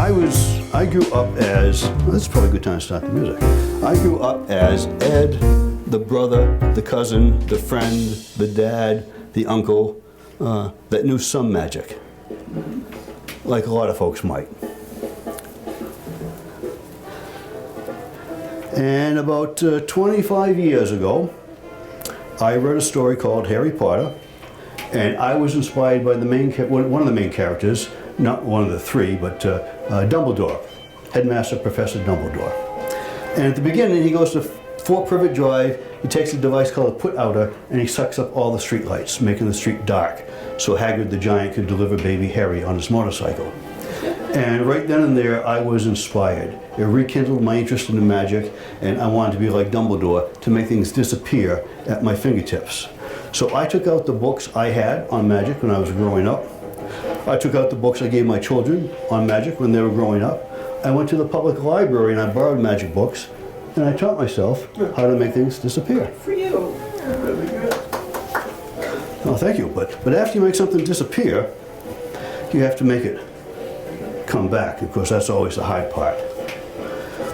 I grew up as, well, this is probably a good time to start the music. I grew up as Ed, the brother, the cousin, the friend, the dad, the uncle, that knew some magic, like a lot of folks might. And about 25 years ago, I read a story called Harry Potter, and I was inspired by the one of the main characters, not one of the three, but Dumbledore, Headmaster Professor Dumbledore. And at the beginning, he goes to Fort Privet Drive, he takes a device called a put-outer, and he sucks up all the street lights, making the street dark, so Hagrid the Giant could deliver baby Harry on his motorcycle. And right then and there, I was inspired. It rekindled my interest in the magic, and I wanted to be like Dumbledore to make things disappear at my fingertips. So I took out the books I had on magic when I was growing up. I took out the books I gave my children on magic when they were growing up. I went to the public library and I borrowed magic books, and I taught myself how to make things disappear. For you. Really good. Oh, thank you. But after you make something disappear, you have to make it come back. Of course, that's always the hard part.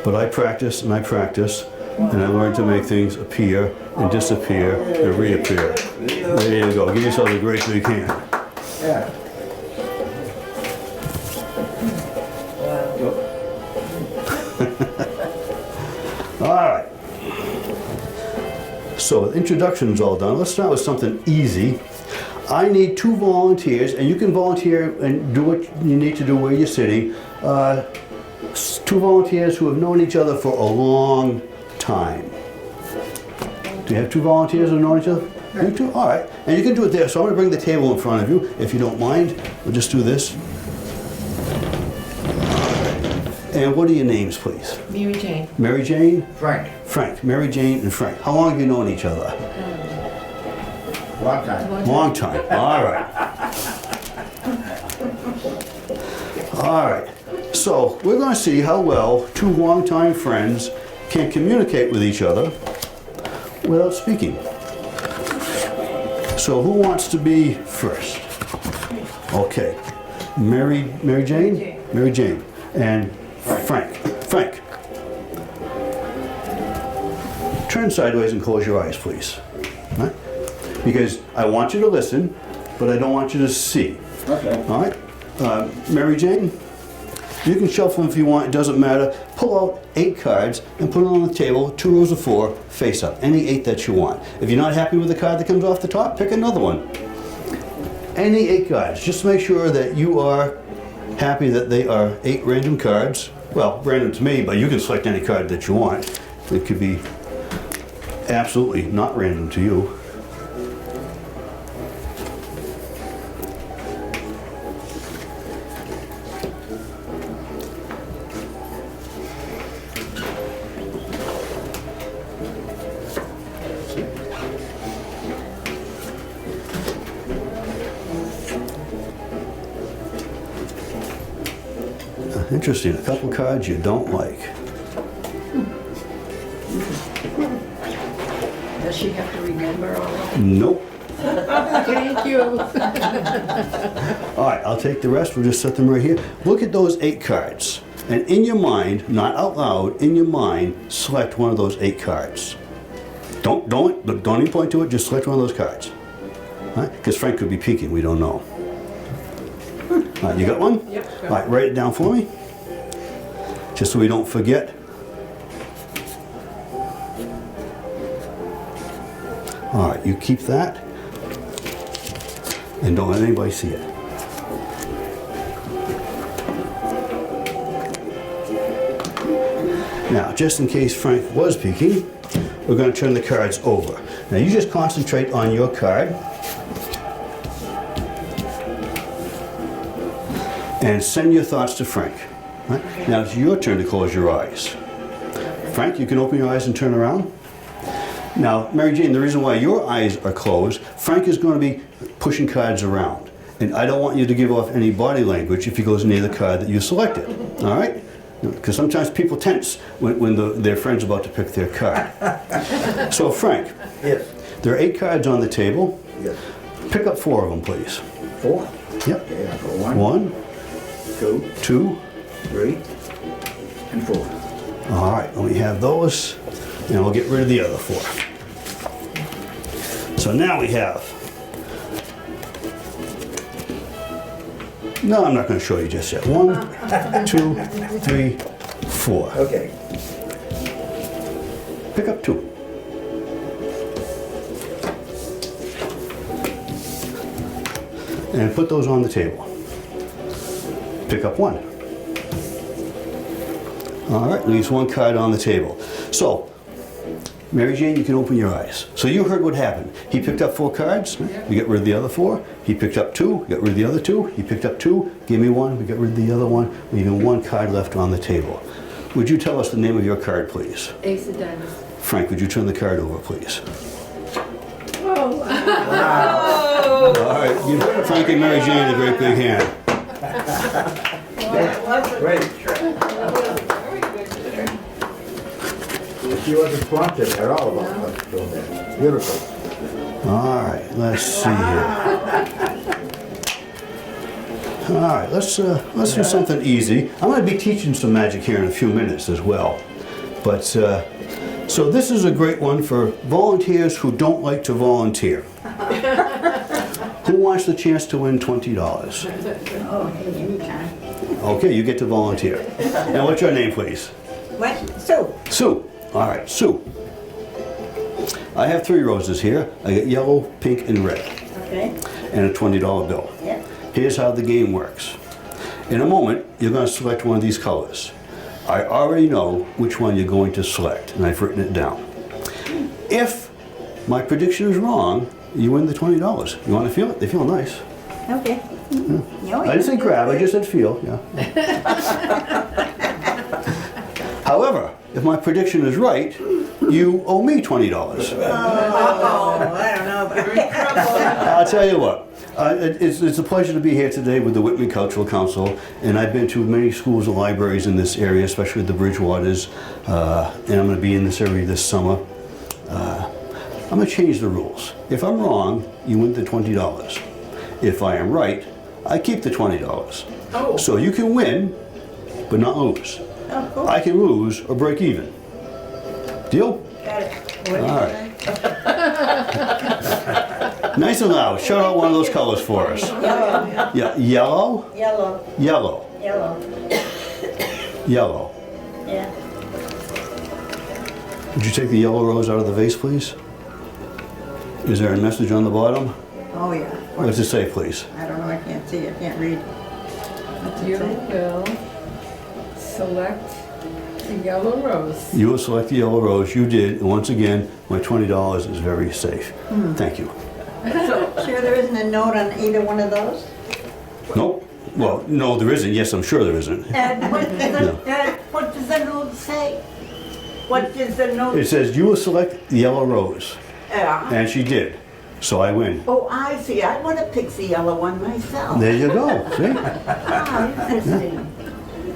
But I practice and I practice, and I learned to make things appear and disappear and reappear. There you go. Give yourself a great big hand. Yeah. All right. So the introduction's all done. Let's start with something easy. I need 2 volunteers, and you can volunteer and do what you need to do where you're sitting. 2 volunteers who have known each other for a long time. Do you have 2 volunteers who have known each other? You two? All right. And you can do it there. So I'm going to bring the table in front of you, if you don't mind. We'll just do this. And what are your names, please? Mary Jane. Mary Jane? Frank. Frank. Mary Jane and Frank. How long have you known each other? Long time. Long time. All right. All right. So we're going to see how well 2 longtime friends can communicate with each other without speaking. So who wants to be first? Okay. Mary Jane? Mary Jane. And Frank. Frank. Turn sideways and close your eyes, please. All right? Because I want you to listen, but I don't want you to see. Okay. All right? Mary Jane, you can shuffle them if you want, it doesn't matter. Pull out 8 cards and put them on the table, 2 rows of 4, face up. Any 8 that you want. If you're not happy with the card that comes off the top, pick another one. Any 8 cards. Just make sure that you are happy that they are 8 random cards. Well, random to me, but you can select any card that you want. It could be absolutely not random to you. Interesting, a couple cards you don't like. Does she have to remember all of it? Nope. Thank you. All right, I'll take the rest. We'll just set them right here. Look at those 8 cards. And in your mind, not out loud, in your mind, select one of those 8 cards. Don't even point to it, just select one of those cards. Because Frank could be peeking, we don't know. All right, you got one? Yep. All right, write it down for me. Just so we don't forget. All right, you keep that. And don't let anybody see it. Now, just in case Frank was peeking, we're going to turn the cards over. Now, you just concentrate on your card. And send your thoughts to Frank. Right? Now, it's your turn to close your eyes. Frank, you can open your eyes and turn around. Now, Mary Jane, the reason why your eyes are closed, Frank is going to be pushing cards around. And I don't want you to give off any body language if he goes near the card that you selected. All right? Because sometimes people tense when their friend's about to pick their card. So, Frank. Yes. There are 8 cards on the table. Yes. Pick up 4 of them, please. 4? Yep. Okay, I'll go 1. 1, 2. 2, 3, and 4. All right, let me have those, and we'll get rid of the other 4. So now we have. No, I'm not going to show you just yet. 1, 2, 3, 4. Okay. Pick up 2. And put those on the table. Pick up 1. All right, leaves 1 card on the table. So, Mary Jane, you can open your eyes. So you heard what happened. He picked up 4 cards, we got rid of the other 4. He picked up 2, we got rid of the other 2. He picked up 2, gave me 1, we got rid of the other 1, leaving 1 card left on the table. Would you tell us the name of your card, please? Ace of diamonds. Frank, would you turn the card over, please? Oh, All right, give Frank and Mary Jane a great big hand. Great. very good trick. If you wasn't sponsored, they're all about us doing that. Beautiful. All right, let's see here. All right, let's do something easy. I'm going to be teaching some magic here in a few minutes as well. But, so this is a great one for volunteers who don't like to volunteer. Who wants the chance to win $20? Oh, hey, anytime. Okay, you get to volunteer. Now, what's your name, please? What? So, Sue. All right, Sue. I have 3 roses here. I got yellow, pink, and red, okay. and a $20 bill. Yeah. Here's how the game works. In a moment, you're going to select one of these colors. I already know which one you're going to select, and I've written it down. If my prediction is wrong, you win the $20. You want to feel it? They feel nice. Okay. I didn't say grab, I just said feel, yeah. However, if my prediction is right, you owe me $20. Oh, I don't know about I'll tell you what, it's a pleasure to be here today with the Whitman Cultural Council, and I've been to many schools and libraries in this area, especially the Bridgewaters, and I'm going to be in this area this summer. I'm going to change the rules. If I'm wrong, you win the $20. If I am right, I keep the $20. Oh. So you can win, but not lose. Oh, cool. I can lose or break even. Deal? Got it. All right. Nice and loud. Shout out one of those colors for us. Yellow. Yeah, yellow, Yellow. yellow, Yellow. yellow. Yeah. Would you take the yellow rose out of the vase, please? Is there a message on the bottom? Oh, yeah. What does it say, please? I don't know. I can't see. I can't read. What's it You say? will select the yellow rose. You will select the yellow rose. You did. And once again, my $20 is very safe. Thank you. So, sure there isn't a note on either one of those? Nope. Well, no, there isn't. Yes, I'm sure there isn't. And what does the note say? What does the note? It says, you will select the yellow rose. And she did. So I win. Oh, I see. I want to pick the yellow one myself. There you go. See? Ah, interesting.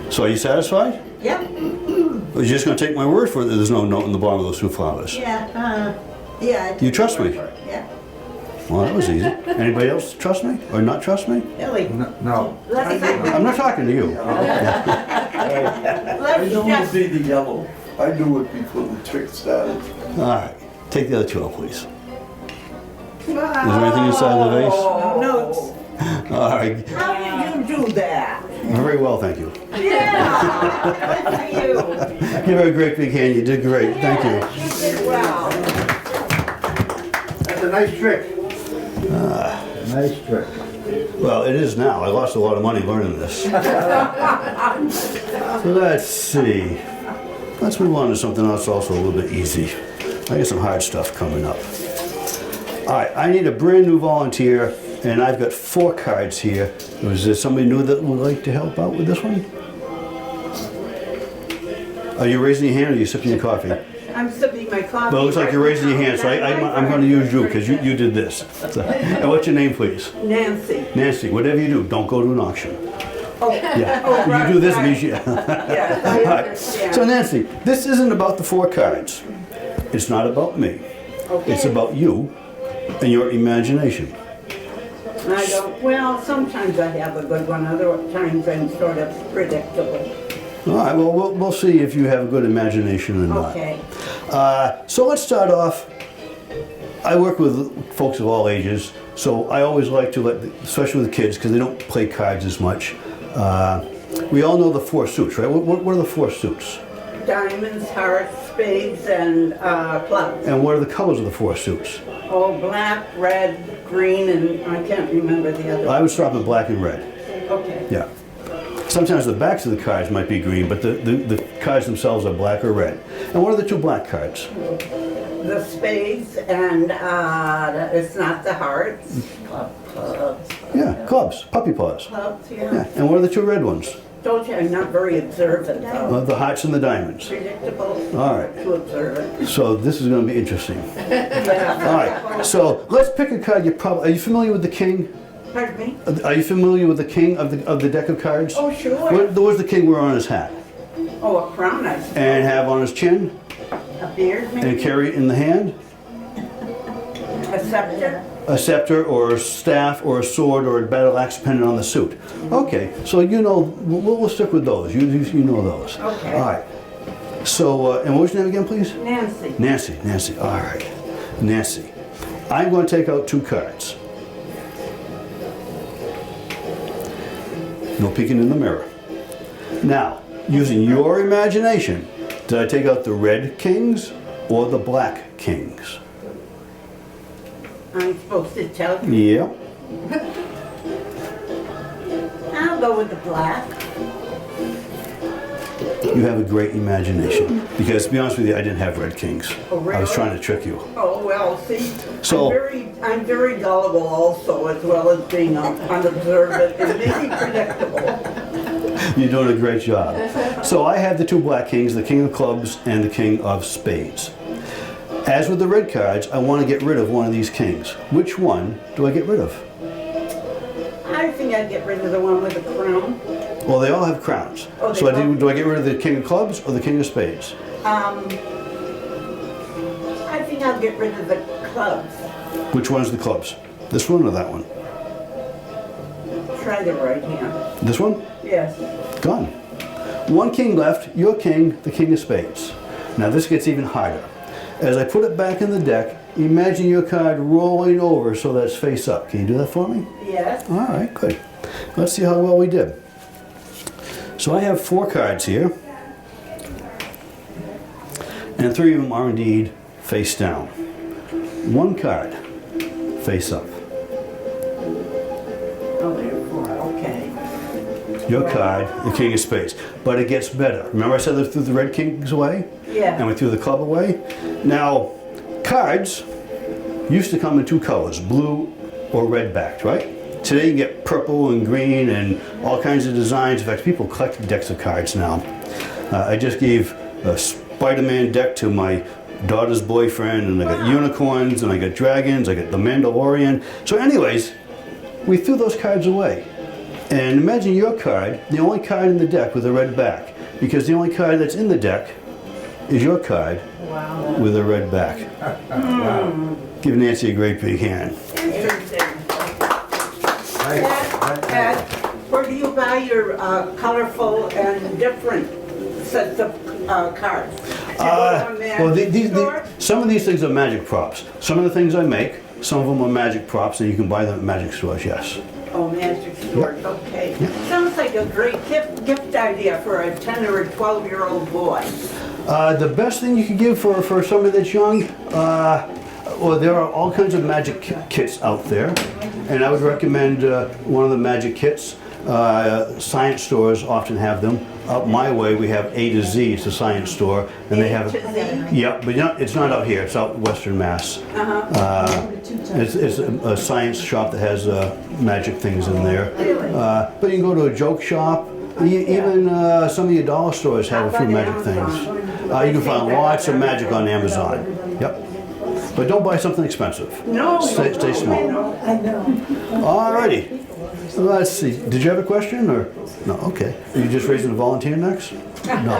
So are you satisfied? Yep. Or are you just going to take my word for it that there's no note in the bottom of those 2 flowers? Yeah. Yeah. You trust me? Yeah. Well, that was easy. Anybody else trust me or not trust me? Billy. No. Let's I'm not talking to you. I let's know just. it'd be the yellow. I knew it before the trick started. All right. Take the other 2 out, please. Is there anything inside the vase? Notes. All right. How did you do that? Very well, thank you. Yeah. Good for you. Give her a great big hand. You did great. Thank you. You did well. That's a nice trick. Nice trick. Well, it is now. I lost a lot of money learning this. So let's see. Let's move on to something else also a little bit easy. I got some hard stuff coming up. All right, I need a brand new volunteer, and I've got 4 cards here. Is there somebody new that would like to help out with this one? Are you raising your hand or are you sipping your coffee? I'm sipping my coffee. Well, it looks like you're raising your hand, so I'm going to use you because you did this. So, and what's your name, please? Nancy. Nancy, whatever you do, don't go to an auction. Oh, Yeah, oh, right, you do this, right. means you. Yes, I All right. understand. So Nancy, this isn't about the 4 cards. It's not about me. Okay. It's about you and your imagination. I don't, well, sometimes I have a good one, other times I'm sort of predictable. All right, well, we'll see if you have a good imagination or not. Okay. So let's start off. I work with folks of all ages, so I always like to especially with kids, because they don't play cards as much. We all know the four suits, right? What are the four suits? Diamonds, hearts, spades, and clubs. And what are the colors of the four suits? Oh, black, red, green, and I can't remember the other. I would stop at black and red. Okay. Yeah. Sometimes the backs of the cards might be green, but the cards themselves are black or red. And what are the two black cards? The spades and it's not the hearts. Clubs. Yeah, clubs, puppy paws. Clubs, Yeah. yeah. And what are the two red ones? Told you I'm not very observant though. The hearts and the diamonds. Predictable. All right. To observant. So this is going to be interesting. Yeah. All right. So let's pick a card. Are you familiar with the king? Pardon me? Are you familiar with the king of the deck of cards? Oh, sure. What does the king wear on his hat? Oh, a crown, I suppose. And have on his chin? A beard, maybe? And carry it in the hand? A scepter? A scepter or a staff or a sword or a battle axe depending on the suit. Okay, so you know, we'll stick with those. You know those. Okay. All right. So, and what was your name again, please? Nancy. Nancy. All right. Nancy. I'm going to take out two cards. No peeking in the mirror. Now, using your imagination, did I take out the red kings or the black kings? I'm supposed to tell you. Yeah. I'll go with the black. You have a great imagination. Because to be honest with you, I didn't have red kings. Oh, really? I was trying to trick you. Oh, well, see, So- I'm very gullible also, as well as being unobservant and maybe predictable. You're doing a great job. So I have the two black kings, the king of clubs and the king of spades. As with the red cards, I want to get rid of one of these kings. Which one do I get rid of? I think I'd get rid of the one with the crown. Well, they all have crowns. Oh, they So all- do I get rid of the king of clubs or the king of spades? I think I'll get rid of the clubs. Which one's the clubs? This one or that one? Try the right hand. This one? Yes. Gone. One king left, your king, the king of spades. Now this gets even harder. As I put it back in the deck, imagine your card rolling over so that it's face up. Can you do that for me? Yes. All right, good. Let's see how well we did. So I have 4 cards here, and 3 of them are indeed face down. 1 card face up. Oh, there are 4. Okay. Your card, the king of spades. But it gets better. Remember I said I threw the red kings away? Yeah. And we threw the club away? Now, cards used to come in 2 colors, blue or red backed, right? Today you get purple and green and all kinds of designs. In fact, people collect decks of cards now. I just gave a Spider-Man deck to my daughter's boyfriend, and I got unicorns, and I got dragons, I got the Mandalorian. So anyways, we threw those cards away. And imagine your card, the only card in the deck with a red back, because the only card that's in the deck is your card with a red back. Give Nancy a great big hand. Interesting. Nice. Ed, where do you buy your colorful and different sets of cards? Do you go to a Well, magic store? some of these things are magic props. Some of the things I make, some of them are magic props, and you can buy them at magic stores, yes. Oh, magic stores, okay. Sounds like a great gift idea for a 10 or a 12-year-old boy. The best thing you can give for somebody that's young, well, there are all kinds of magic kits out there, and I would recommend one of the magic kits. Science stores often have them. Up my way, we have A to Z. It's a science store, and they have. A to Z? Yep, but it's not out here. It's out in Western Mass. It's a science shop that has magic things in there. Really? But you can go to a joke shop. Even some of your dollar stores have a few magic things. You can find lots of magic on Amazon. Yep. But don't buy something expensive. No. Stay small. I know. Alrighty. Let's see. Did you have a question or? No, okay. Are you just raising a volunteer next? No.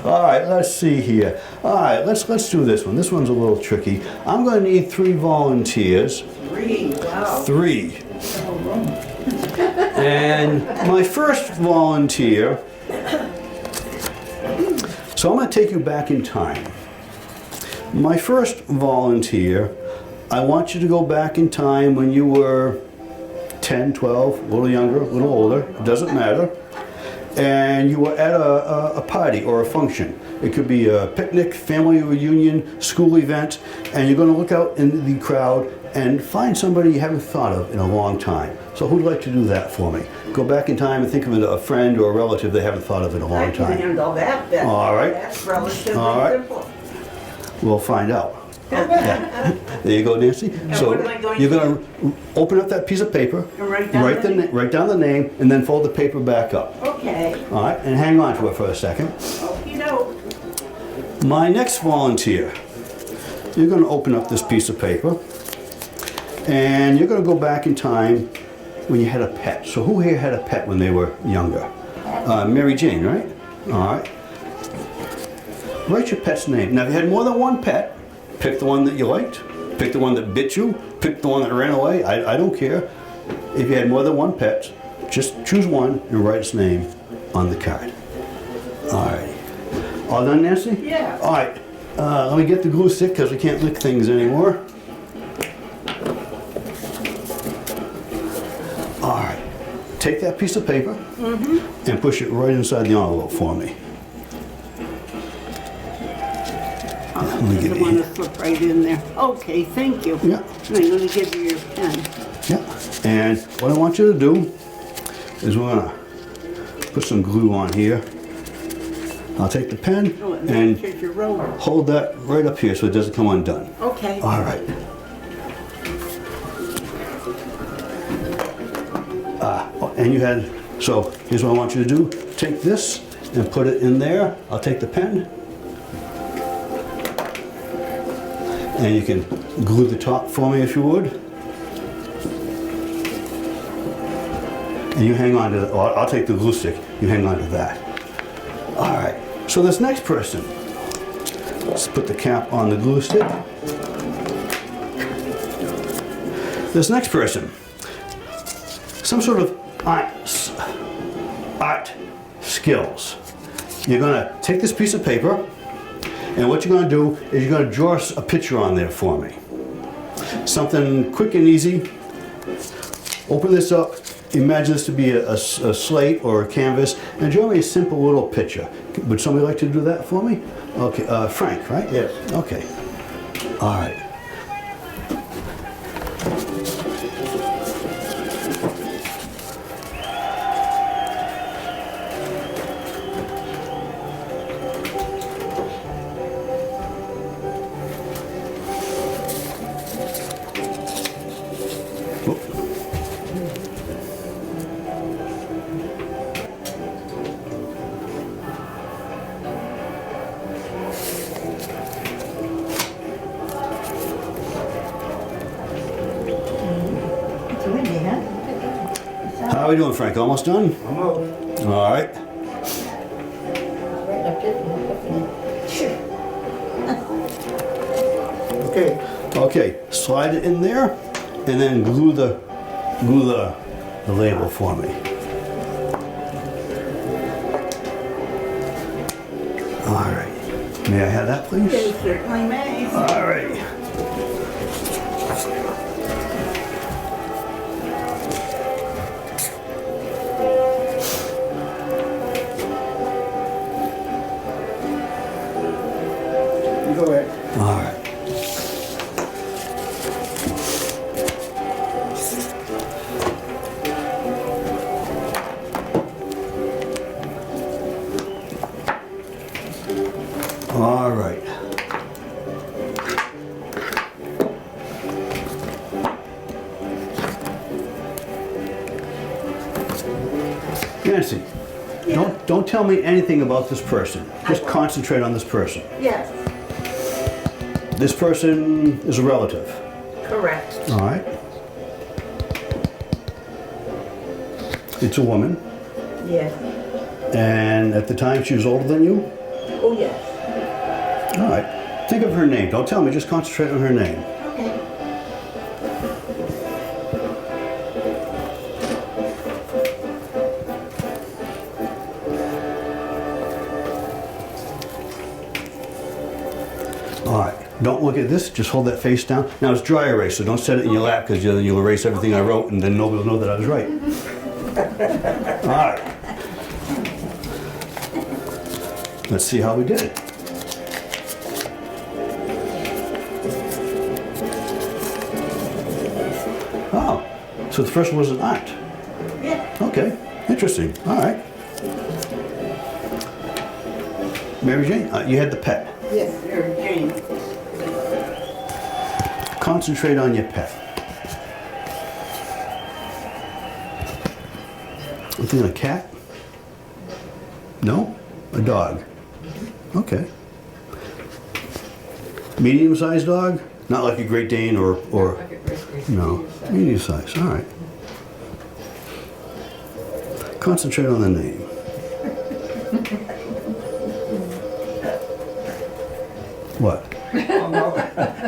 All right, let's see here. All right, let's do this one. This one's a little tricky. I'm going to need 3 volunteers. 3, wow. 3. And my first volunteer, so I'm going to take you back in time. My first volunteer, I want you to go back in time when you were 10, 12, a little younger, a little older, it doesn't matter. And you were at a party or a function. It could be a picnic, family reunion, school event, and you're going to look out in the crowd and find somebody you haven't thought of in a long time. So who'd like to do that for me? Go back in time and think of a friend or a relative they haven't thought of in a I long can time. handle that then. All right. That's relatively All right. simple. We'll find out. Yeah. There you go, Nancy. So what am I going you're to going to open up that piece of paper, And write down the name? write down the name, and then fold the paper back up. Okay. All right, and hang on to it for a second. Okey-doke. My next volunteer, you're going to open up this piece of paper, and you're going to go back in time when you had a pet. So who here had a pet when they were younger? Mary Jane, right? All right. Write your pet's name. Now, if you had more than one pet, pick the one that you liked, pick the one that bit you, pick the one that ran away. I don't care. If you had more than one pet, just choose one and write its name on the card. All right. All done, Nancy? Yeah. All right. Let me get the glue stick because we can't lick things anymore. All right. Take that piece of paper and push it right inside the envelope for me. Let me get I it want here. to slip right in there. Okay, thank you. Yeah. And I'm going to give you your pen. Yeah. And what I want you to do is we're gonna put some glue on here. I'll take the pen Oh, and and here's your roller. hold that right up here so it doesn't come undone. Okay. All right. And you had, so here's what I want you to do. Take this and put it in there. I'll take the pen. And you can glue the top for me if you would. And you hang on to, or I'll take the glue stick, you hang on to that. All right, so this next person, let's put the cap on the glue stick. This next person, some sort of art skills. You're gonna take this piece of paper, and what you're gonna do is you're gonna draw a picture on there for me. Something quick and easy. Open this up. Imagine this to be a slate or a canvas, and draw me a simple little picture. Would somebody like to do that for me? Okay, Frank, right? Yes. Okay. All right. It's windy, huh? How are we doing, Frank? Almost done? I'm out. All right. Right up there. Sure. Okay. Okay, slide it in there, and then glue the label for me. All right. May I have that, please? You certainly may. All right. You go ahead. All right. All right. Nancy, don't tell me anything about this person. Just concentrate on this person. Yes, This person is a relative. correct. All right. It's a woman, Yes. and at the time she was older than you. Oh, yes. All right. Think of her name. Don't tell me. Just concentrate on her name. Okay. Don't look at this, just hold that face down. Now it's dry erase, so don't set it in your lap because then you'll erase everything I wrote and then nobody will know that I was right. All right. Let's see how we did. Oh, so the first one was an aunt. Yeah. Okay, interesting. All right. Mary Jane, you had the pet. Yes, Mary Jane. Concentrate on your pet. I'm thinking a cat? No? A dog? Okay. Medium-sized dog? Not like a Great Dane or no, medium-sized, all right. Concentrate on the name. What? Oh, no.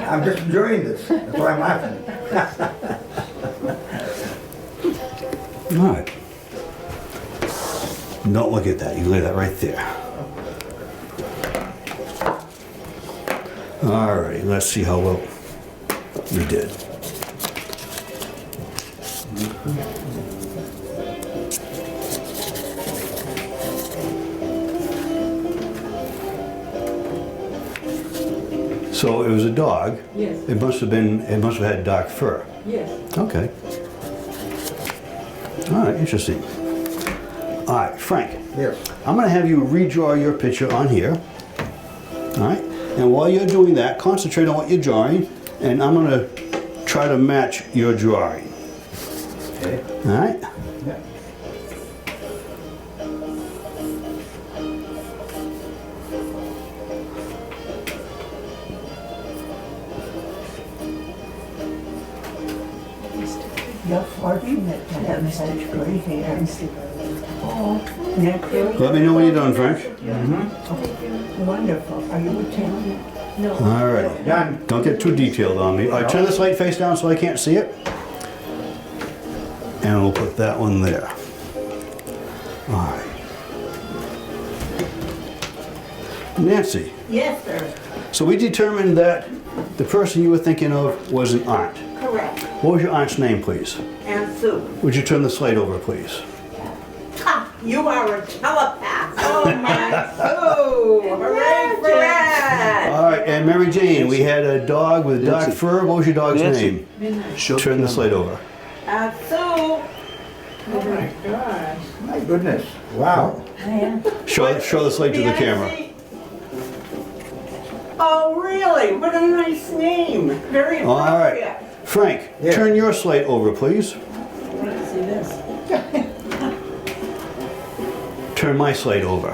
I'm just enjoying this. That's why I'm laughing. All right. Don't look at that. You lay that right there. All right. Let's see how well we did. So it was a dog. Yes, It must have had dark fur. yes. Okay. All right, interesting. All right, Frank, Yes. I'm going to have you redraw your picture on here. All right, and while you're doing that, concentrate on what you're drawing, and I'm going to try to match your drawing. Okay. All right? Yeah. You're fortunate to have such gray hair. Oh, natural. Let me know when you're done, Frank. Wonderful. Are you Italian? All right. Done. Don't get too detailed on me. All right, turn this light face down so I can't see it. And we'll put that one there. All right. Nancy, Yes, sir. so we determined that the person you were thinking of was an aunt. Correct. What was your aunt's name, please? And Sue. Would you turn the slate over, please? Ha! You are a telepath. Oh, my Sue! Hooray for that! All right, and Mary Jane, we had a dog with dark fur. What was your dog's name? Turn the slate over. Sue! Oh my gosh. My goodness. Wow. Show the slate to the Nancy? camera. Oh, really? What a nice name. Very All right. appropriate. Frank, Yeah. turn your slate over, please. Turn my slate over.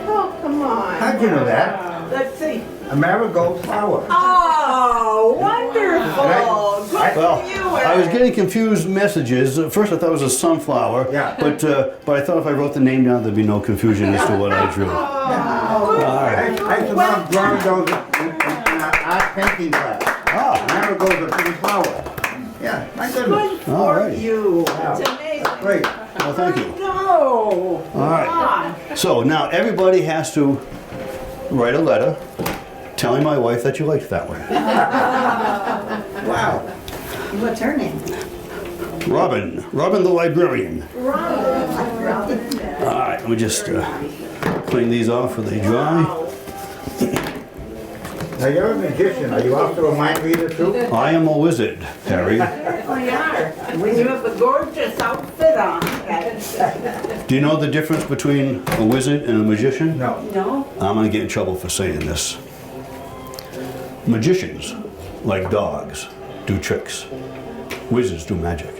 Oh, come on. How'd you know that? Let's see. A marigold flower. Oh, wonderful. Good Well, for you, I was Eric. getting confused messages. At first I thought it was a sunflower, Yeah. but I thought if I wrote the name down there'd be no confusion as to what I drew. Oh, I love drawing those in art painting class. Ah, Marigolds are pretty flower. Yeah, my goodness. good All for right. you. Wow. It's amazing. Great. well, thank you. No. All right. So now everybody has to write a letter telling my wife that you liked that one. Wow. What's her name? Robin the librarian. Robin. All right, let me just clean these off so they dry. Now you're a magician. Are you also a mind reader too? I am a wizard, Harry. Certainly are. You have a gorgeous outfit on. Do you know the difference between a wizard and a magician? No. No? I'm gonna get in trouble for saying this. Magicians, like dogs, do tricks. Wizards do magic.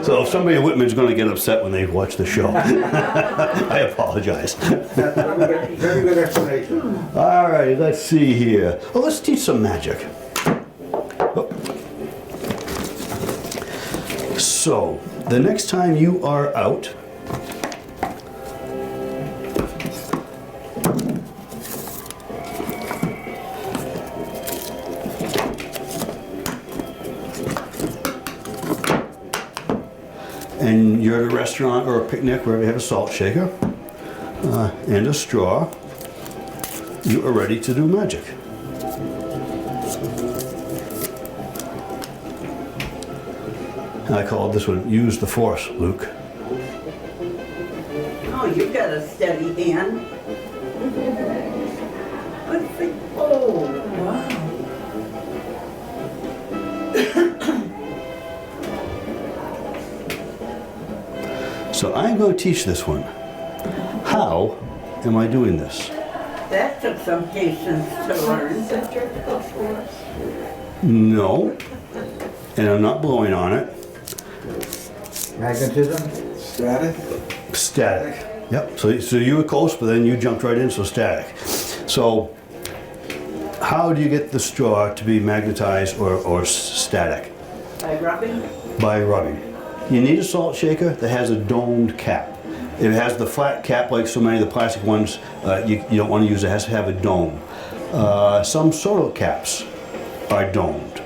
So if somebody at Whitman's gonna get upset when they watch the show, I apologize. That's a very good explanation. All right, let's see here. Well, let's teach some magic. Oh. So, the next time you are out, and you're at a restaurant or a picnic where you have a salt shaker, and a straw, you are ready to do magic. I call this one Use the Force, Luke. Oh, you got a steady hand. Good for you. Oh, Wow. So I'm going to teach this one. How am I doing this? that took some patience to learn. Centrifugal force. No. And I'm not blowing on it. Magnetism? Static? Static. Yep. So you were close, but then you jumped right in, so static. So how do you get the straw to be magnetized or static? By rubbing? By rubbing. You need a salt shaker that has a domed cap. If it has the flat cap like so many of the plastic ones, you don't want to use it. It has to have a dome. Some soda caps are domed.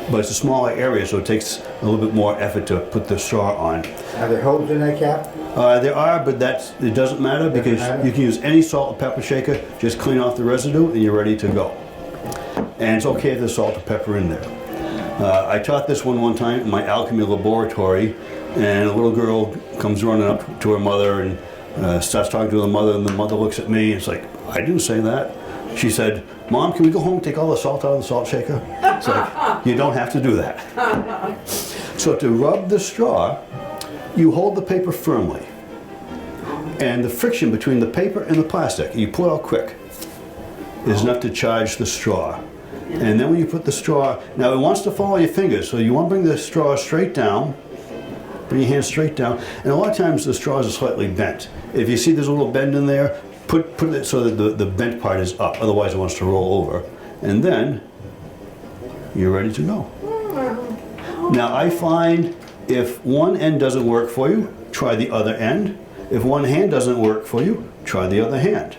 But it's a smaller area, so it takes a little bit more effort to put the straw on. Are there holes in that cap? There are, but it doesn't matter because you can use any salt and pepper shaker, just clean off the residue and you're ready to go. And it's okay if there's salt and pepper in there. I taught this one time in my alchemy laboratory, and a little girl comes running up to her mother and starts talking to the mother, and the mother looks at me and it's like, I didn't say that. She said, Mom, can we go home and take all the salt out of the salt shaker? It's like, you don't have to do that. So to rub the straw, you hold the paper firmly. And the friction between the paper and the plastic, you pull it out quick, is enough to charge the straw. And then when you put the straw, now it wants to follow your fingers, so you want to bring the straw straight down, bring your hand straight down, and a lot of times the straws are slightly bent. If you see there's a little bend in there, put it so that the bent part is up, otherwise it wants to roll over. And then you're ready to go. Now I find if one end doesn't work for you, try the other end. If one hand doesn't work for you, try the other hand.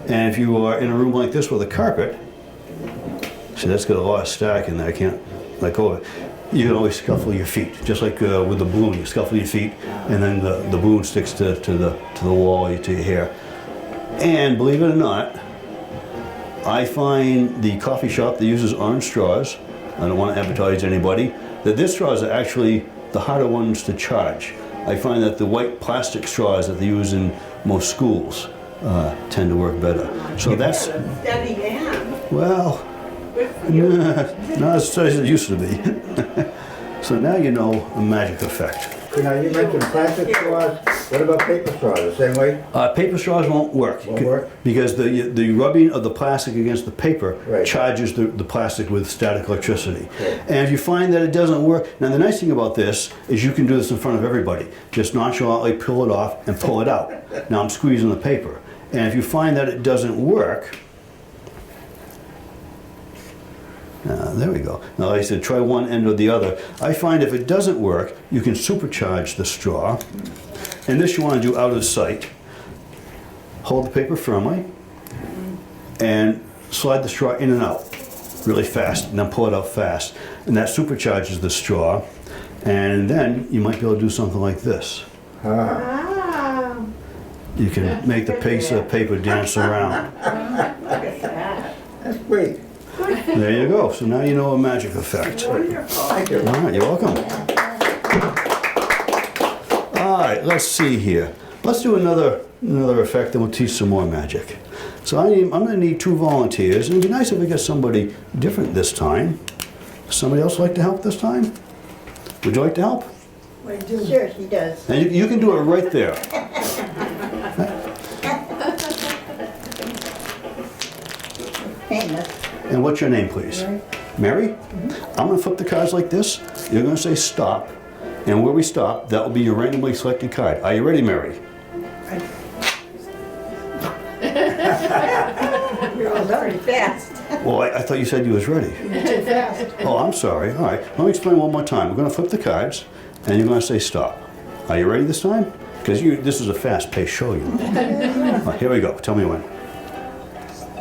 And if you are in a room like this with a carpet, see that's got a lot of static in there, I can't let go of it. You can always scuffle your feet, just like with the balloon. You scuffle your feet, and then the balloon sticks to the wall, to your hair. And believe it or not, I find the coffee shop that uses orange straws, I don't want to advertise anybody, that their straws are actually the harder ones to charge. I find that the white plastic straws that they use in most schools tend to work better. So that's, A steady hand. well, Good for you. not as steady as it used to be. So now you know a magic effect. So now you mentioned plastic straws. What about paper straws? The same way? Paper straws won't work. Won't work? Because the rubbing of the plastic against the paper Right. charges the plastic with static electricity. Right. And if you find that it doesn't work, now the nice thing about this is you can do this in front of everybody. Just nonchalantly peel it off and pull it out. Now I'm squeezing the paper. And if you find that it doesn't work, there we go. Now, like I said, try one end or the other. I find if it doesn't work, you can supercharge the straw. And this you want to do out of sight. Hold the paper firmly and slide the straw in and out really fast, and then pull it out fast. And that supercharges the straw. And then you might be able to do something like this. Wow. You can make the piece of paper dance around. Look at that. That's great. There you go. So now you know a magic effect. Wonderful. Thank you. All right, you're welcome. All right, let's see here. Let's do another effect, and we'll teach some more magic. So I'm going to need 2 volunteers, and it'd be nice if we get somebody different this time. Somebody else like to help this time? Would you like to help? Sure, she does. And you can do it right there. Hang And what's your name, please? Mary? I'm going to flip the cards like this. You're going to say stop. And where we stop, that will be your randomly selected card. Are you ready, Mary? You're all very fast. Well, I thought you said you was ready. Too fast. Oh, I'm sorry. All right. Let me explain one more time. We're going to flip the cards, and you're going to say stop. Are you ready this time? Because this is a fast-paced show, you know. All right, here we go. Tell me when.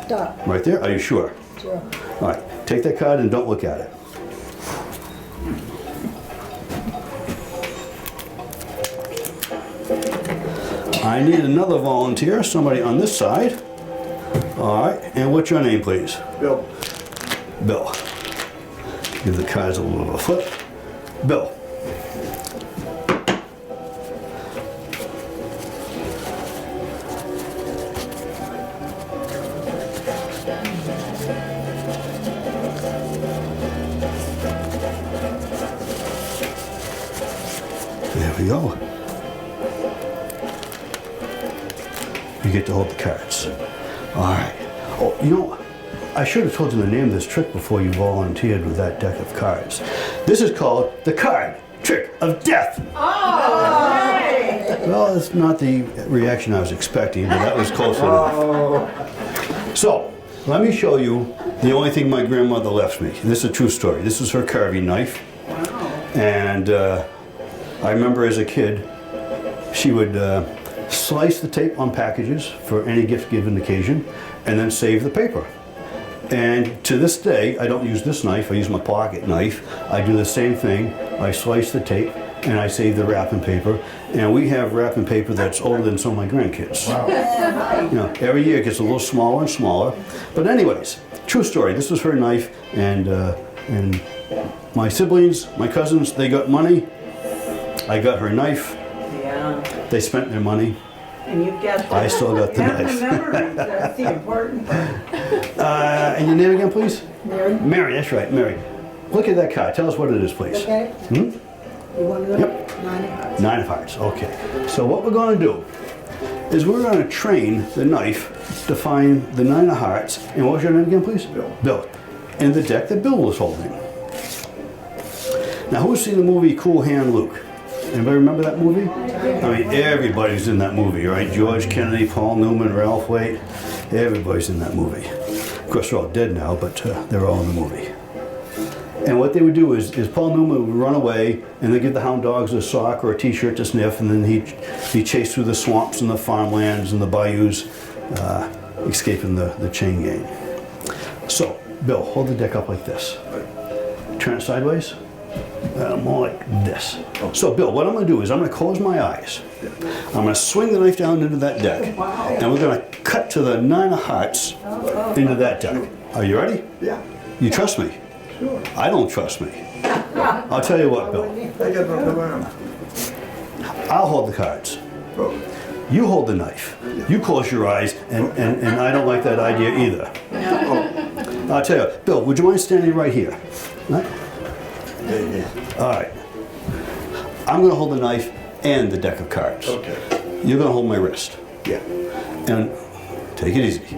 Stop. Right there? Are you sure? Sure. All right. Take that card and don't look at it. I need another volunteer, somebody on this side. All right, and what's your name, please? Bill. Bill. Give the cards a little bit of a flip. Bill. There we go. You get to hold the cards. All right. Oh, you know, I should have told you the name of this trick before you volunteered with that deck of cards. This is called the card trick of death. Well, it's not the reaction I was expecting, but that was close enough. So, let me show you the only thing my grandmother left me. This is a true story. This is her carving knife. And I remember as a kid, she would slice the tape on packages for any gift-given occasion, and then save the paper. And to this day, I don't use this knife, I use my pocket knife. I do the same thing. I slice the tape, and I save the wrapping paper. And we have wrapping paper that's older than some of my grandkids. Wow. You know, every year it gets a little smaller and smaller. But anyways, true story. This was her knife, and my siblings, my cousins, they got money. I got her knife. Yeah. They spent their money. And you got the, I still got the and knife. the memories, that's the important part. And your name again, please? Mary, Mary, that's right, Mary. Look at that card. Tell us what it is, please. okay? Hmm? You want to know? Yep. 9 of hearts. 9 of hearts, okay. So what we're going to do is we're going to train the knife to find the 9 of hearts. And what was your name again, please? Bill. Bill. In the deck that Bill was holding. Now, who's seen the movie Cool Hand Luke? Anybody remember that movie? I mean, everybody's in that movie, right? George Kennedy, Paul Newman, Ralph Waite. Everybody's in that movie. Of course, they're all dead now, but they're all in the movie. And what they would do is Paul Newman would run away and then give the hound dogs a sock or a t-shirt to sniff, and then he'd chase through the swamps and the farmlands and the bayous, escaping the chain gang. So, Bill, hold the deck up like this. Turn it sideways. More like this. So, Bill, what I'm going to do is I'm going to close my eyes. I'm going to swing the knife down into that deck, and we're going to cut to the 9 of hearts into that deck. Are you ready? Yeah. You trust me? Sure. I don't trust me. I'll tell you what, Bill. I got nothing around. I'll hold the cards. Oh, You hold the knife. You close your eyes, and I don't like that idea either. I'll tell you, Bill, would you mind standing right here? Right? yeah. All right. I'm going to hold the knife and the deck of cards. Okay. You're going to hold my wrist. Yeah. And take it easy.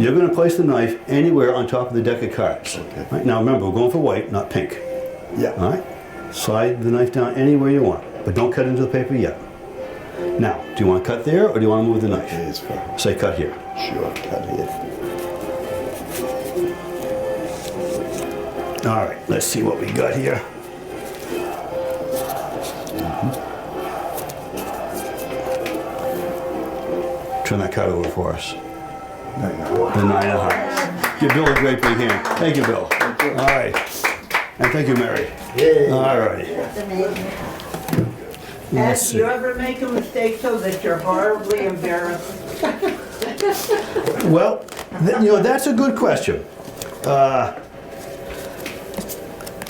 You're going to place the knife anywhere on top of the deck of cards. Okay. Right? Now remember, we're going for white, not pink. Yeah. All right? Slide the knife down anywhere you want, but don't cut into the paper yet. Now, do you want to cut there, or do you want to move the knife? Okay, it's fine. Say cut here. Sure, cut it. All right, let's see what we got here. Turn that card over for us. No. The 9 of hearts. Give Bill a great big hand. Thank you, Bill. All right. And thank you, Mary. Yeah. All righty. That's amazing. Let's And see. do you ever make a mistake so that you're horribly embarrassed? Well, that's a good question.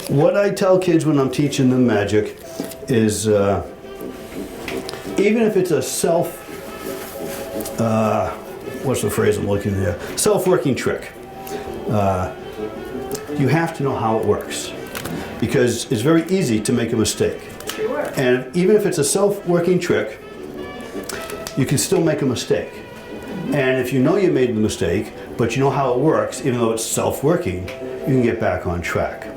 What I tell kids when I'm teaching them magic is, even if it's a what's the phrase I'm looking here? Self-working trick. You have to know how it works, because it's very easy to make a mistake. Sure. And even if it's a self-working trick, you can still make a mistake. And if you know you made the mistake, but you know how it works, even though it's self-working, you can get back on track.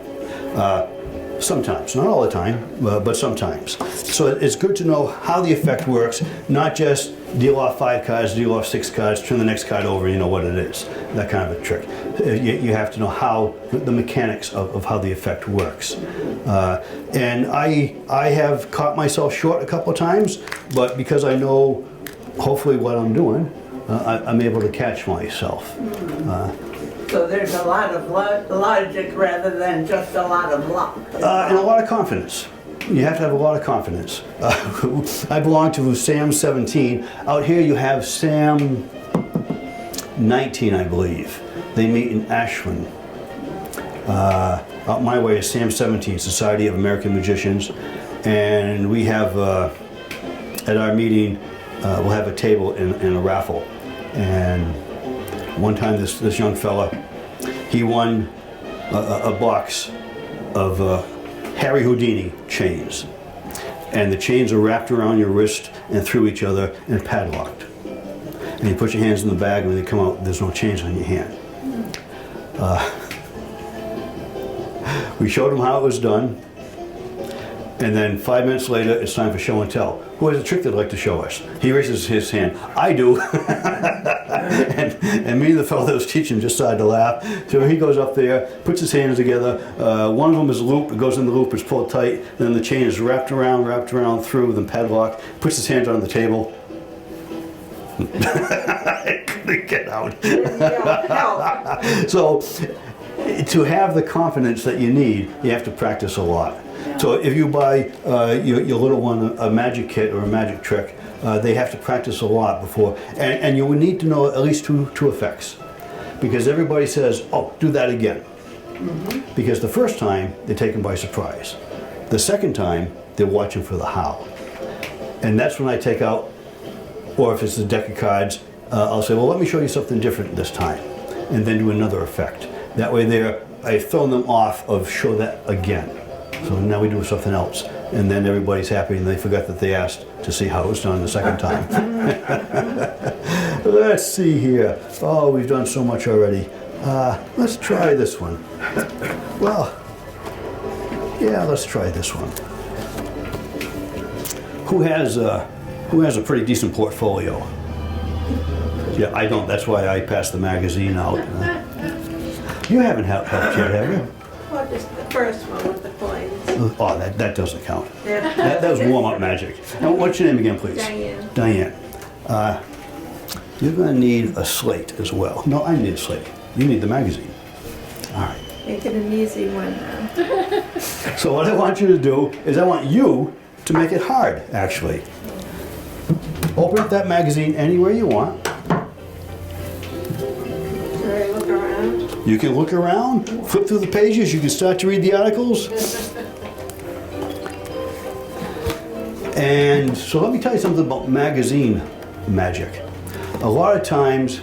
Sometimes, not all the time, but sometimes. So it's good to know how the effect works, not just deal off 5 cards, deal off 6 cards, turn the next card over, you know what it is. That kind of a trick. You have to know how, the mechanics of how the effect works. And I have caught myself short a couple of times, but because I know hopefully what I'm doing, I'm able to catch myself. So there's a lot of logic rather than just a lot of luck. And a lot of confidence. You have to have a lot of confidence. I belong to Sam 17. Out here you have Sam 19, I believe. They meet in Ashland. Out my way is Sam 17, Society of American Magicians. And we have, at our meeting, we'll have a table and a raffle. And one time this young fella, he won a box of Harry Houdini chains. And the chains are wrapped around your wrist and through each other and padlocked. And you put your hands in the bag, and when they come out, there's no chains on your hand. We showed him how it was done. And then 5 minutes later, it's time for show and tell. Who has a trick they'd like to show us? He raises his hand. I do. and me and the fellow that was teaching just started to laugh. So he goes up there, puts his hands together. One of them is looped. It goes in the loop. It's pulled tight. Then the chain is wrapped around through, then padlocked. Puts his hands on the table. I couldn't get out. So to have the confidence that you need, you have to practice a lot. So if you buy your little one a magic kit or a magic trick, they have to practice a lot before, and you will need to know at least two effects, because everybody says, oh, do that again. Because the first time, they're taken by surprise. The second time, they're watching for the how. And that's when I take out, or if it's a deck of cards, I'll say, well, let me show you something different this time, and then do another effect. That way I've thrown them off of show that again. So now we do something else, and then everybody's happy and they forgot that they asked to see how it was done the second time. Let's see here. Oh, we've done so much already. Let's try this one. Well, yeah, let's try this one. Who has a pretty decent portfolio? Yeah, I don't. That's why I passed the magazine out. You haven't helped yet, have you? Well, just the first one with the coins. Oh, that doesn't count. Yeah. That was warm-up magic. Now, what's your name again, please? Diane. Diane. You're going to need a slate as well. No, I need a slate. You need the magazine. All right. Make it an easy one now. So what I want you to do is I want you to make it hard, actually. Open up that magazine anywhere you want. Should I look around? You can look around, flip through the pages, you can start to read the articles. And so let me tell you something about magazine magic. A lot of times,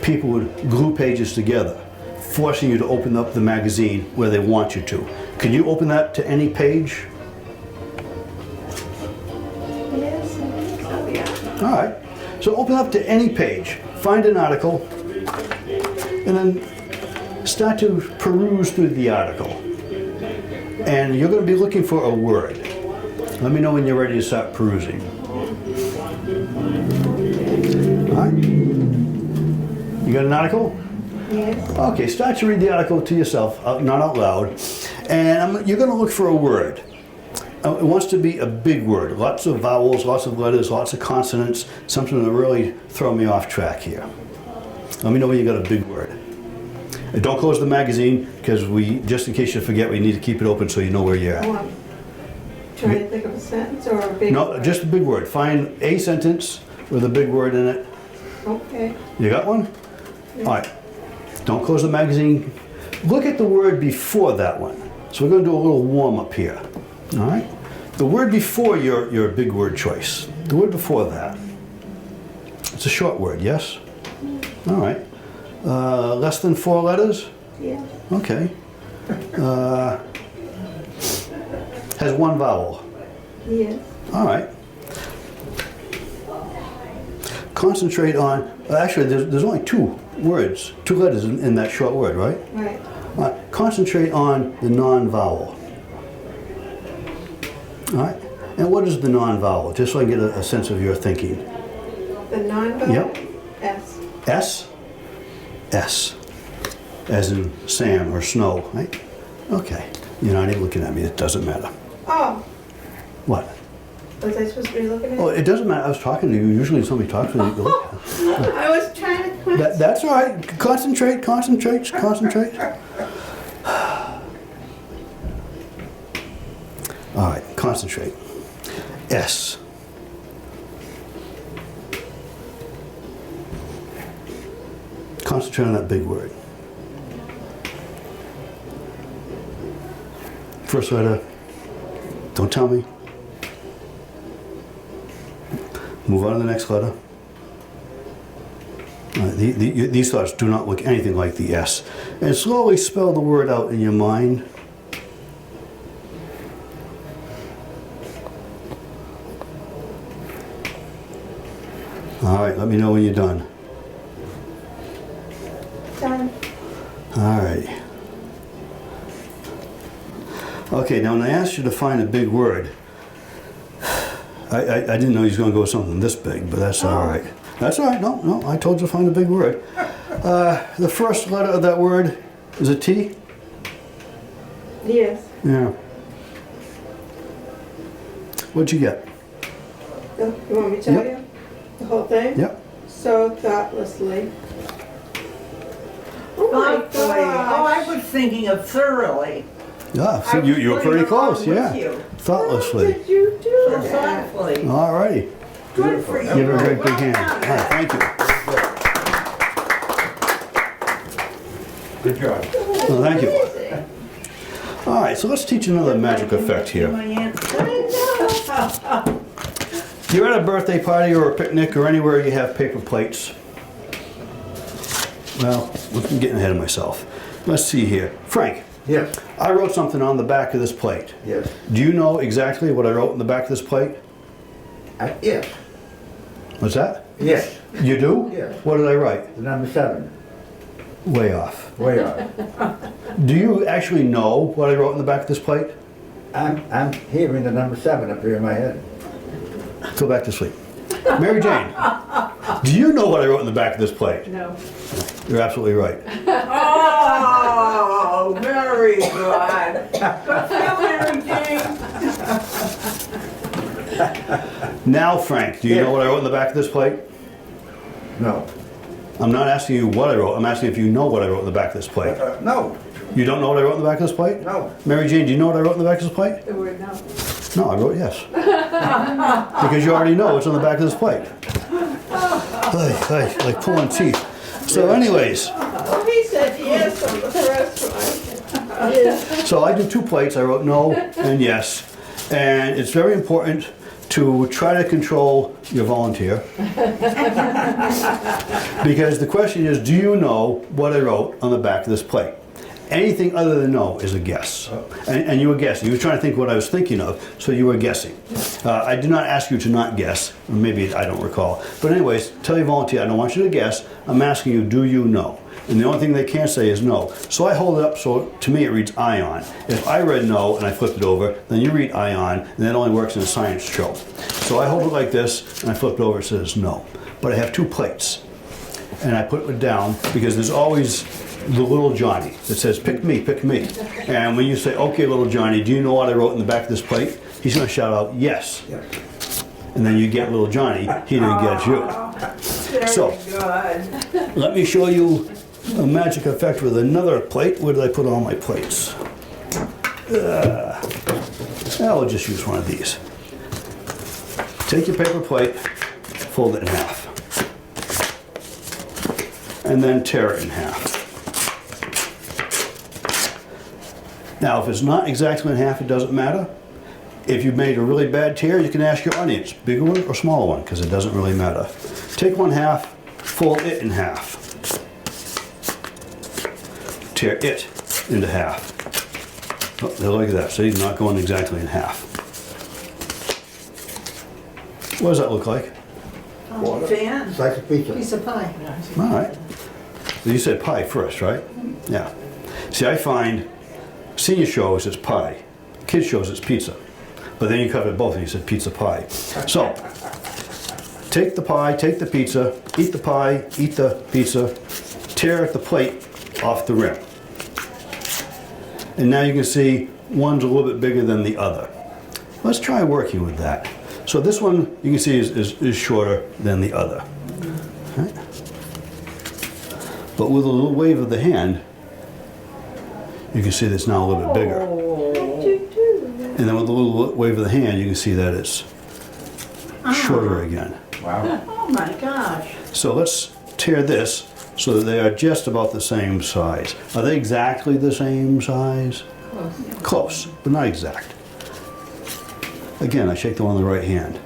people would glue pages together, forcing you to open up the magazine where they want you to. Can you open that to any page? Yes, I think so, yeah. All right. So open up to any page, find an article, and then start to peruse through the article. And you're going to be looking for a word. Let me know when you're ready to start perusing. All right. You got an article? Yes. Okay, start to read the article to yourself, not out loud. And you're going to look for a word. It wants to be a big word. Lots of vowels, lots of letters, lots of consonants. Something to really throw me off track here. Let me know when you got a big word. And don't close the magazine, because just in case you forget, we need to keep it open so you know where you're at. Oh, I'm trying to think of a sentence or a big No, word. just a big word. Find a sentence with a big word in it. Okay. You got one? All right. Don't close the magazine. Look at the word before that one. So we're going to do a little warm up here. All right? The word before your big word choice. The word before that. It's a short word, yes? All right. Less than 4 letters? Yeah. Okay. Has 1 vowel. Yes. All right. Concentrate on, actually there's only 2 words, 2 letters in that short word, right? Right. Concentrate on the non-vowel. All right. And what is the non-vowel? Just so I can get a sense of your thinking. The non-vowel? Yep. S. S? S. As in Sam or snow, right? Okay. You're not even looking at me. It doesn't matter. Oh, What? was I supposed to be looking at Oh, it doesn't matter. I was talking to you. Usually somebody talks to you. You look at it. I was trying to quit. That's all right. Concentrate. All right, concentrate. S. Concentrate on that big word. First letter, don't tell me. Move on to the next letter. These thoughts do not look anything like the S. And slowly spell the word out in your mind. All right, let me know when you're done. Done. All right. Okay, now when I asked you to find a big word, I didn't know he was going to go with something this big, but that's all right. That's all right. No, I told you to find a big word. The first letter of that word is a T? Yes. Yeah. What'd you get? You want me to tell Yep. you? The whole thing? Yep. So thoughtlessly. Oh my Thoughtfully. Oh, I gosh. was thinking of thoroughly. Yeah, so I was you were putting pretty it along close, with yeah. you. How Thoughtlessly. did you do So that? thoughtfully. All righty. Good for you. Give her a great big Well hand. done. All right, thank you. Good job. Well, thank you. All right, so let's teach another magic effect here. My answer. You're at a birthday party or a picnic or anywhere you have paper plates. Well, I'm getting ahead of myself. Let's see here. Frank, Yes, I wrote something on the back of this plate. yes, Do you know exactly what I wrote in the back of this plate? yes, What's that? yes. You do? Yes. What did I write? The number 7, Way off. way off. Do you actually know what I wrote in the back of this plate? I'm hearing the number 7 up here in my head. Go back to sleep. Mary Jane, do you know what I wrote in the back of this plate? No. You're absolutely right. Oh, very good. Good for you, Mary Jane. Now, Frank, do you know what I wrote in the back of this plate? No. I'm not asking you what I wrote. I'm asking if you know what I wrote in the back of this plate. No, You don't know what I wrote in the back of this plate? no. Mary Jane, do you know what I wrote in the back of this plate? The word no. No, I wrote yes. Because you already know what's on the back of this plate. Like pulling teeth. So anyways, Oh, he said yes on the first one. Yes. so I do 2 plates. I wrote no and yes. And it's very important to try to control your volunteer. Because the question is, do you know what I wrote on the back of this plate? Anything other than no is a guess. And you were guessing. You were trying to think what I was thinking of, so you were guessing. I did not ask you to not guess, or maybe I don't recall. But anyways, tell your volunteer, I don't want you to guess. I'm asking you, do you know? And the only thing they can't say is no. So I hold it up so to me it reads ion. If I read no and I flipped it over, then you read ion, and that only works in a science show. So I hold it like this, and I flip it over, it says no. But I have 2 plates. And I put it down because there's always the little Johnny that says, pick me, pick me. And when you say, okay, little Johnny, do you know what I wrote in the back of this plate? He's gonna shout out, yes. And then you get little Johnny, he didn't get you. Very So- good. Let me show you a magic effect with another plate. Where did I put all my plates? I'll just use one of these. Take your paper plate, fold it in half. And then tear it in half. Now, if it's not exactly in half, it doesn't matter. If you've made a really bad tear, you can ask your audience, bigger one or smaller one, because it doesn't really matter. Take one half, fold it in half. Tear it into half. Oh, look at that. See, not going exactly in half. What does that look like? Fan. Slice of pizza. Piece of pie. All right. So you said pie first, right? Yeah. See, I find senior shows it's pie, kids shows it's pizza, but then you covered both and you said pizza pie. So take the pie, take the pizza, eat the pie, eat the pizza, tear the plate off the rim. And now you can see one's a little bit bigger than the other. Let's try working with that. So this one you can see is shorter than the other. Right? But with a little wave of the hand, you can see that's now a little bit bigger. How'd you do that? And then with a little wave of the hand, you can see that it's shorter again. Wow. Oh my gosh. So let's tear this so that they are just about the same size. Are they exactly the same size? Close, but not exact. Again, I shake the one on the right hand.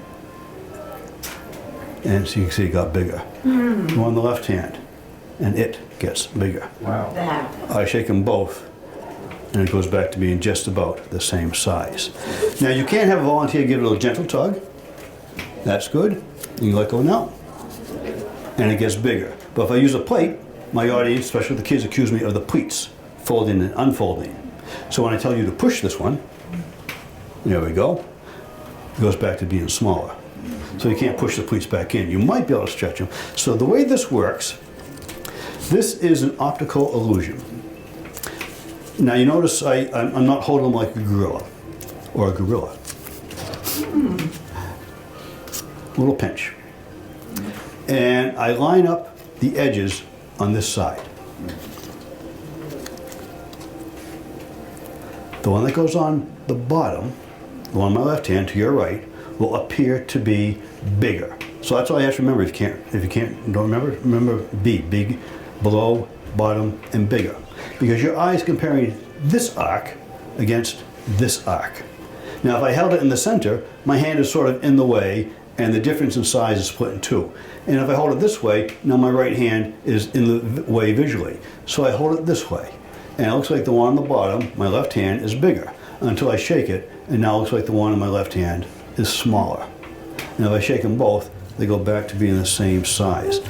And so you can see it got bigger. The one on the left hand, and it gets bigger. Wow. That. I shake them both, and it goes back to being just about the same size. Now you can have a volunteer give it a gentle tug. That's good. You can let go now, and it gets bigger. But if I use a plate, my audience, especially the kids, accuse me of the pleats, folding and unfolding. So when I tell you to push this one, there we go, it goes back to being smaller. So you can't push the pleats back in. You might be able to stretch them. So the way this works, this is an optical illusion. Now you notice I'm not holding them like a gorilla or a gorilla. Little pinch. And I line up the edges on this side. The one that goes on the bottom, the one on my left hand to your right, will appear to be bigger. So that's all you have to remember. If you can't, don't remember B, big, below, bottom, and bigger. Because your eye is comparing this arc against this arc. Now if I held it in the center, my hand is sort of in the way, and the difference in size is split in two. And if I hold it this way, now my right hand is in the way visually. So I hold it this way. And it looks like the one on the bottom, my left hand, is bigger until I shake it, and now it looks like the one on my left hand is smaller. And if I shake them both, they go back to being the same size.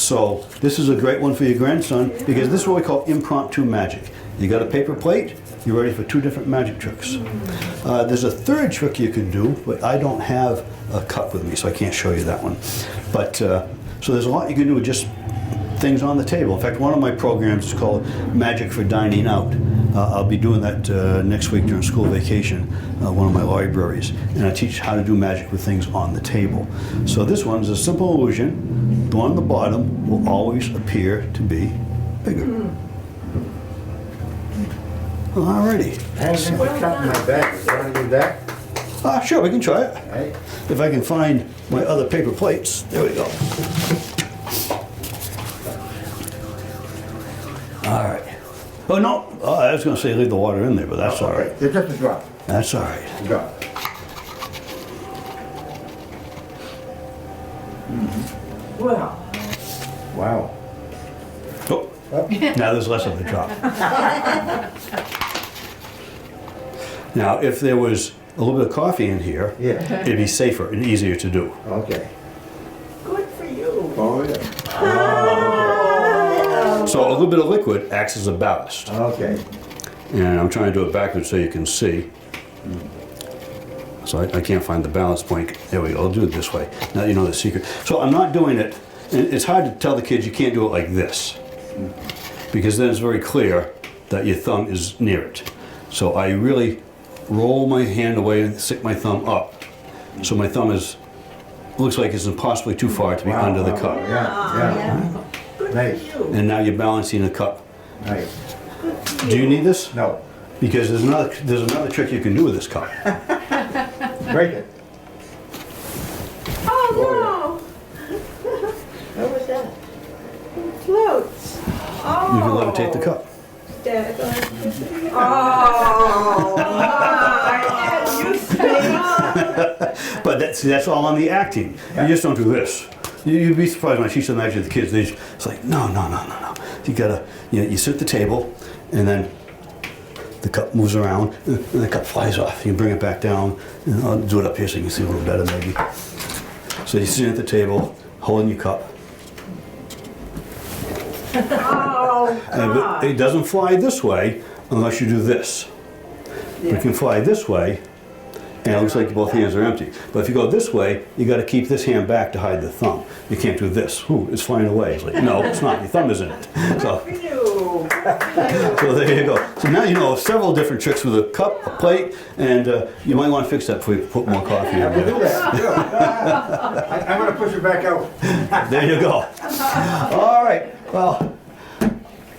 So this is a great one for your grandson because this is what we call impromptu magic. You got a paper plate, you're ready for two different magic tricks. There's a third trick you can do, but I don't have a cup with me, so I can't show you that one. But so there's a lot you can do with just things on the table. In fact, one of my programs is called Magic for Dining Out. I'll be doing that next week during school vacation, one of my libraries, and I teach how to do magic with things on the table. So this one is a simple illusion. The one on the bottom will always appear to be bigger. Alrighty. I have a cup in my bag. You want to do that? Sure, we can try it. Right. If I can find my other paper plates. There we go. All right. Oh, no. Oh, I was going to say leave the water in there, but that's all right. It's just a drop. That's all right. A drop. Well, Wow. Oh, now there's less of a drop. Now, if there was a little bit of coffee in here, Yeah. it'd be safer and easier to do. Okay. good for you. Oh, yeah. So a little bit of liquid acts as a ballast. Okay. And I'm trying to do it backwards so you can see. So I can't find the balance point. There we go, I'll do it this way. Now you know the secret. So I'm not doing it, and it's hard to tell the kids you can't do it like this. Because then it's very clear that your thumb is near it. So I really roll my hand away and stick my thumb up. So my thumb looks like it's impossibly too far to be under the cup. Yeah, Good Nice. for you. And now you're balancing the cup. yeah. Nice. Do you need this? No. Because there's another trick you can do with this cup. Break it. Oh What was that? no! Floats. Oh. You can levitate the cup. Dad, Oh, you stay up. But that's all on the acting. You just don't do this. You'd be surprised when I teach the magic to the kids. It's like, no. You gotta, you sit at the table, and then the cup moves around, and the cup flies off. You bring it back down, and I'll do it up here so you can see a little better maybe. So you sit at the table, holding your cup. Oh, And God. it doesn't fly this way unless you do this. It can fly this way, and it looks like both hands are empty. But if you go this way, you got to keep this hand back to hide the thumb. You can't do this. Ooh, it's flying away. It's like, no, it's not. Your thumb is in it. So there you go. So now you know several different tricks with a cup, a plate, and you might want to fix that before you put more coffee in We'll do there. that. Yeah. I'm gonna push it back out. There you go. All right. Well,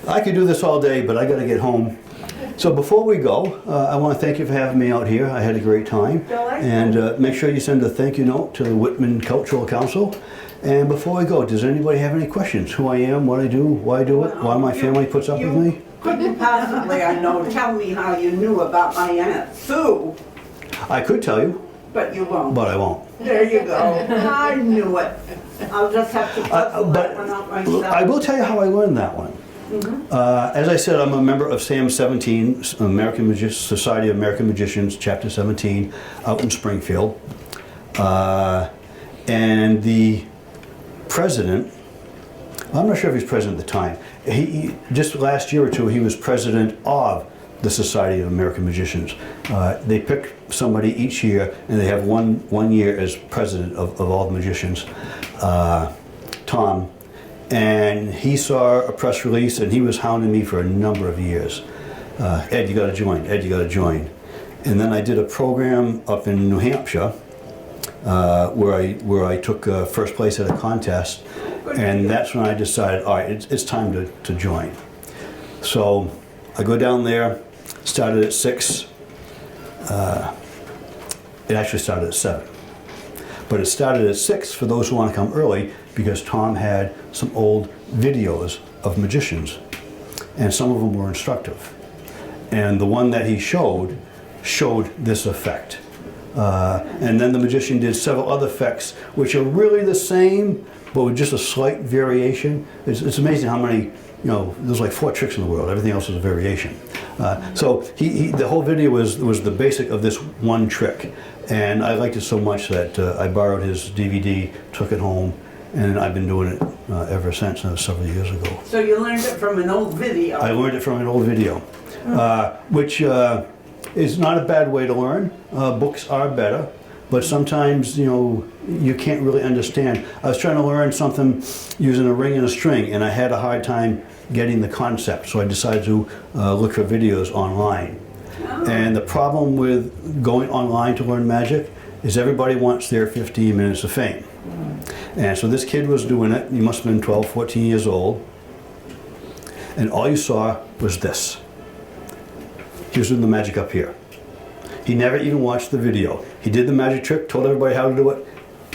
I could do this all day, but I got to get home So before we go, I want to thank you for having me out here. I had a great time. And make sure you send a thank you note to the Whitman Cultural Council. And before we go, does anybody have any questions? Who I am, what I do, why I do it, why my family puts up with me? Couldn't possibly, I know, tell me how you knew about my Aunt Sue, I could tell you, but you won't. but I won't. There you go. I knew it. I'll just have to puzzle that one out myself. I will tell you how I learned that one. As I said, I'm a member of SAM 17, Society of American Magicians, Chapter 17, out in Springfield. And the president, I'm not sure if he's president at the time, he just last year or two, he was president of the Society of American Magicians. They pick somebody each year, and they have one year as president of all the magicians, Tom. And he saw a press release, and he was hounding me for a number of years. Ed, you gotta join, Ed, you gotta join. And then I did a program up in New Hampshire, where I took first place at a contest, and that's when I decided, all right, it's time to join. So I go down there, started at 6. It actually started at 7. But it started at 6 for those who want to come early, because Tom had some old videos of magicians, and some of them were instructive. And the one that he showed this effect. And then the magician did several other effects, which are really the same, but with just a slight variation. It's amazing how many, there's like 4 tricks in the world. Everything else is a variation. So the whole video was the basic of this one trick. And I liked it so much that I borrowed his DVD, took it home, and I've been doing it ever since, several years ago. So you learned it from an old video? I learned it from an old video, which is not a bad way to learn. Books are better, but sometimes, you can't really understand. I was trying to learn something using a ring and a string, and I had a hard time getting the concept, so I decided to look for videos online. And the problem with going online to learn magic is everybody wants their 15 minutes of fame. And so this kid was doing it. He must have been 12, 14 years old. And all you saw was this. He was doing the magic up here. He never even watched the video. He did the magic trick, told everybody how to do it,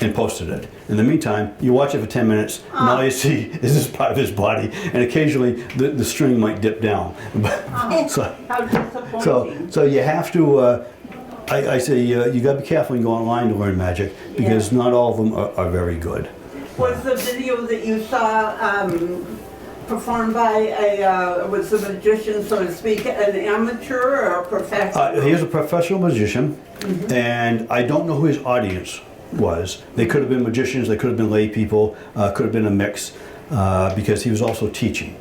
and posted it. In the meantime, you watch it for 10 minutes, and all you see is this part of his body, and occasionally the string might dip down. How disappointing. So you have to, I say you got to be careful when you go online to learn magic, because not all of them are very good. Was the video that you saw performed by was the magician, so to speak, an amateur or a professional? He is a professional magician, and I don't know who his audience was. They could have been magicians, they could have been lay people, could have been a mix, because he was also teaching.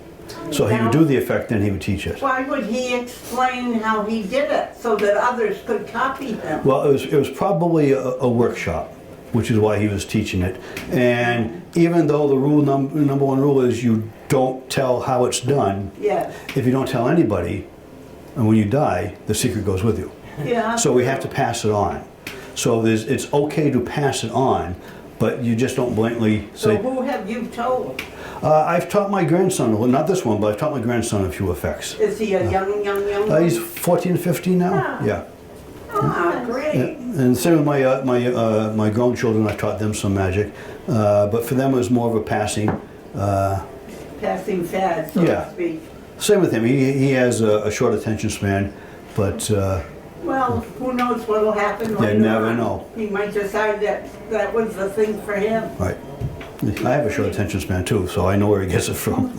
So he would do the effect, then he would teach it. Why would he explain how he did it so that others could copy him? Well, it was probably a workshop, which is why he was teaching it. And even though the number one rule is you don't tell how it's done, Yes. if you don't tell anybody, and when you die, the secret goes with you. Yeah. So we have to pass it on. So it's okay to pass it on, but you just don't blatantly So say. who have you told? I've taught my grandson, well, not this one, but I've taught my grandson a few effects. Is he a young one? He's 14, 15 now. Yeah. Ah, great. Yeah. And same with my grown children. I taught them some magic, but for them it was more of a passing. Passing fad, so Yeah. to speak. Same with him. He has a short attention span, but Well, who knows what'll happen later you never on. know. He might decide that was the thing for him. Right. I have a short attention span too, so I know where he gets it from.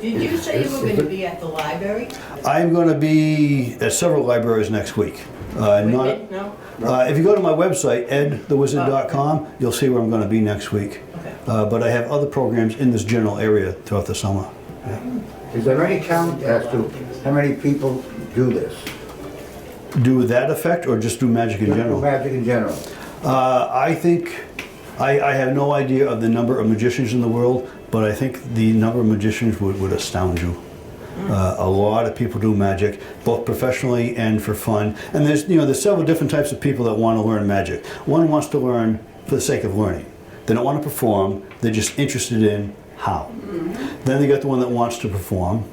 Did you say you were going to be at the library? I'm going to be at several libraries next week. Not, No? if you go to my website, edthewizard.com, you'll see where I'm going to be next week. Okay. But I have other programs in this general area throughout the summer. Is there any count as to how many people do this? Do that effect or just do magic in general? Magic in general. I think, I have no idea of the number of magicians in the world, but I think the number of magicians would astound you. A lot of people do magic, both professionally and for fun. And there's several different types of people that want to learn magic. One wants to learn for the sake of learning. They don't want to perform, they're just interested in how. Then they got the one that wants to perform.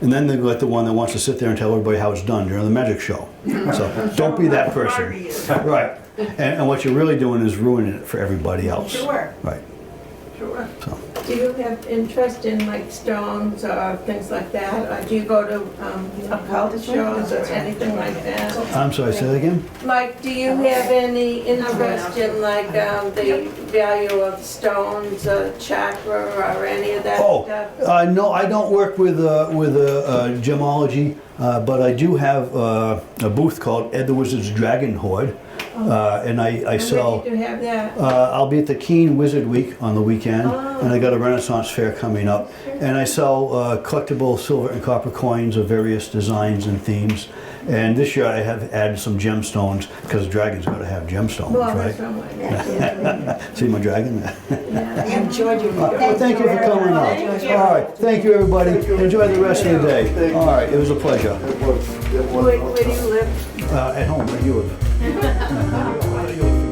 And then they've got the one that wants to sit there and tell everybody how it's done during the magic show. So don't be that person. Right. And what you're really doing is ruining it for everybody else. Sure, Right. sure. So. Do you have interest in like stones or things like that? Or do you go to occult shows or anything like that? I'm sorry, say that again? Like, do you have any interest in like the value of stones or chakra or any of that Oh, stuff? no, I don't work with gemology, but I do have a booth called Ed the Wizard's Dragon Hoard, and I sell. When did you have that? I'll be at the Keene Wizard Week on the weekend, and I got a Renaissance fair coming up, and I sell collectible silver and copper coins of various designs and themes. And this year I have added some gemstones because dragons got to have gemstones, Well, right? that's what yeah. See my dragon? Yeah. Enjoyed you. Well, thank you for coming out. All right, thank you, everybody. Enjoy the rest of the day. All right, it was a pleasure. Where do you live? At home, where do you live? Where do you live?